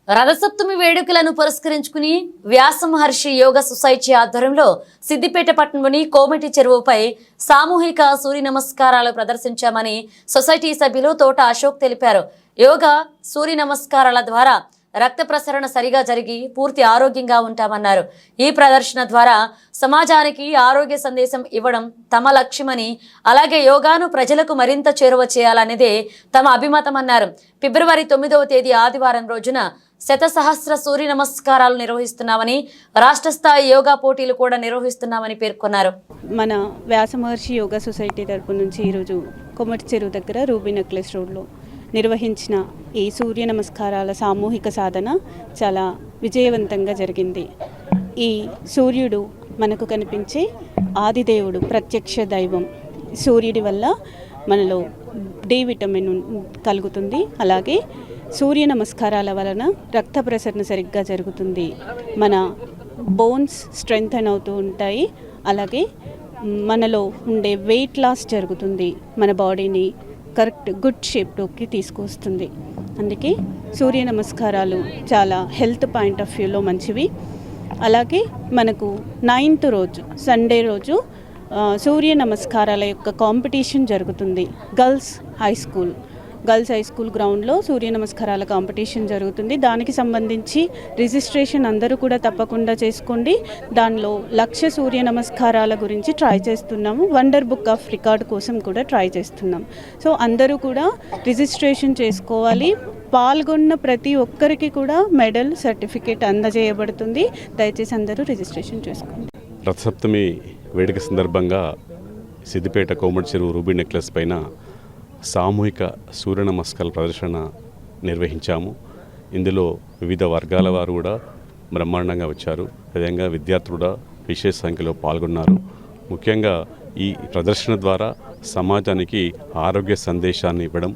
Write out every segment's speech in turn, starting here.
రథసప్తమి వేడుకలను పురస్కరించుకుని వ్యాస మహర్షి యోగ సొసైటీ ఆధ్వర్యంలో సిద్దిపేట పట్టణంలోని కోమటి చెరువుపై సామూహిక సూర్య నమస్కారాలు ప్రదర్శించామని సొసైటీ సభ్యులు తోట అశోక్ తెలిపారు. యోగా సూర్య నమస్కారాల ద్వారా రక్త ప్రసరణ సరిగా జరిగి పూర్తి ఆరోగ్యంగా ఉంటామన్నారు. ఈ ప్రదర్శన ద్వారా సమాజానికి ఆరోగ్య సందేశం ఇవ్వడం తమ లక్ష్యమని, అలాగే యోగాను ప్రజలకు మరింత చేరువ చేయాలనేదే తమ అభిమతమన్నారు. ఫిబ్రవరి 9వ తేదీ ఆదివారం రోజున శతసహస్ర సూర్య నమస్కారాలు నిర్వహిస్తున్నామని, రాష్ట్ర స్థాయి యోగా పోటీలు కూడా నిర్వహిస్తున్నామని పేర్కొన్నారు. మన వ్యాస మహర్షి యోగా సొసైటీ తరపు నుంచి ఈరోజు కొమటి చెరువు దగ్గర రూబీ నెక్లెస్ రోడ్లో నిర్వహించిన ఈ సూర్య నమస్కారాల సామూహిక సాధన చాలా విజయవంతంగా జరిగింది. ఈ సూర్యుడు మనకు కనిపించే ఆదిదేవుడు, ప్రత్యక్ష దైవం. సూర్యుడి వల్ల మనలో డి విటమిన్ కలుగుతుంది. అలాగే సూర్య నమస్కారాల వలన రక్త ప్రసరణ సరిగ్గా జరుగుతుంది. మన బోన్స్ స్ట్రెంగ్తన్ అవుతూ ఉంటాయి. అలాగే మనలో ఉండే వెయిట్ లాస్ జరుగుతుంది. మన బాడీని కరెక్ట్ గుడ్ షేప్లోకి తీసుకొస్తుంది. అందుకే సూర్య నమస్కారాలు చాలా హెల్త్ పాయింట్ ఆఫ్ వ్యూలో మంచివి. అలాగే మనకు 9th రోజు సండే రోజు సూర్య నమస్కారాల యొక్క కాంపిటీషన్ జరుగుతుంది. గర్ల్స్ హై స్కూల్ గ్రౌండ్లో సూర్య నమస్కారాల కాంపిటీషన్ జరుగుతుంది. దానికి సంబంధించి రిజిస్ట్రేషన్ అందరూ కూడా తప్పకుండా చేసుకోండి. దానిలో 1,00,000 సూర్య నమస్కారాల గురించి ట్రై చేస్తున్నాము. వండర్ బుక్ ఆఫ్ రికార్డ్ కోసం కూడా ట్రై చేస్తున్నాం. సో అందరూ కూడా రిజిస్ట్రేషన్ చేసుకోవాలి. పాల్గొన్న ప్రతి ఒక్కరికి కూడా మెడల్, సర్టిఫికేట్ అందజేయబడుతుంది. దయచేసి అందరూ రిజిస్ట్రేషన్ చేసుకోండి. రథసప్తమి వేడుక సందర్భంగా సిద్దిపేట కోమటి చెరువు రూబీ నెక్లెస్ పైన సామూహిక సూర్య నమస్కారాల ప్రదర్శన నిర్వహించాము. ఇందులో వివిధ వర్గాల వారు కూడా బ్రహ్మాండంగా వచ్చారు. విధంగా విద్యార్థులు కూడా విశేష సంఖ్యలో పాల్గొన్నారు. ముఖ్యంగా ఈ ప్రదర్శన ద్వారా సమాజానికి ఆరోగ్య సందేశాన్ని ఇవ్వడం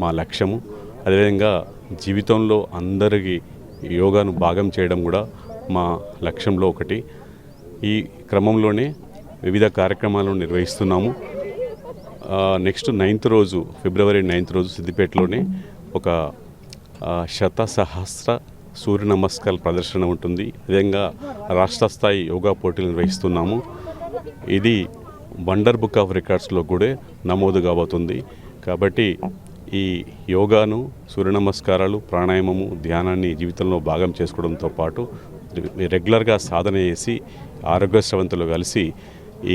మా లక్ష్యము. అదేవిధంగా జీవితంలో అందరికీ యోగాను భాగం చేయడం కూడా మా లక్ష్యంలో ఒకటి. ఈ క్రమంలోనే వివిధ కార్యక్రమాలను నిర్వహిస్తున్నాము. నెక్స్ట్ 9th రోజు, ఫిబ్రవరి 9th రోజు సిద్దిపేటలోనే ఒక శతసహస్ర సూర్య నమస్కారాల ప్రదర్శన ఉంటుంది. విధంగా రాష్ట్ర స్థాయి యోగా పోటీలు నిర్వహిస్తున్నాము. ఇది వండర్ బుక్ ఆఫ్ రికార్డ్స్లో కూడా నమోదు కాబోతుంది. కాబట్టి ఈ యోగాను, సూర్య నమస్కారాలు, ప్రాణాయామము, ధ్యానాన్ని జీవితంలో భాగం చేసుకోవడంతో పాటు రెగ్యులర్గా సాధన చేసి ఆరోగ్యశ్రవంతులు కలిసి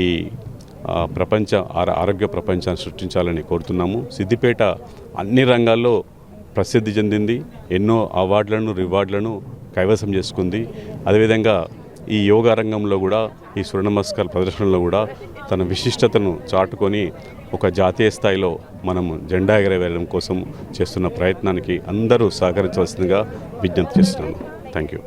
ఈ ఆరోగ్య ప్రపంచాన్ని సృష్టించాలని కోరుతున్నాము. సిద్దిపేట అన్ని రంగాల్లో ప్రసిద్ధి చెందింది. ఎన్నో అవార్డులను, రివార్డులను కైవసం చేసుకుంది. అదేవిధంగా ఈ యోగా రంగంలో కూడా, ఈ సూర్య నమస్కార ప్రదర్శనలో కూడా తన విశిష్టతను చాటుకొని ఒక జాతీయ స్థాయిలో మనము జెండా ఎగరవేయడం కోసం చేస్తున్న ప్రయత్నానికి అందరూ సహకరించవలసిందిగా విజ్ఞప్తి చేస్తున్నాను. Thank you.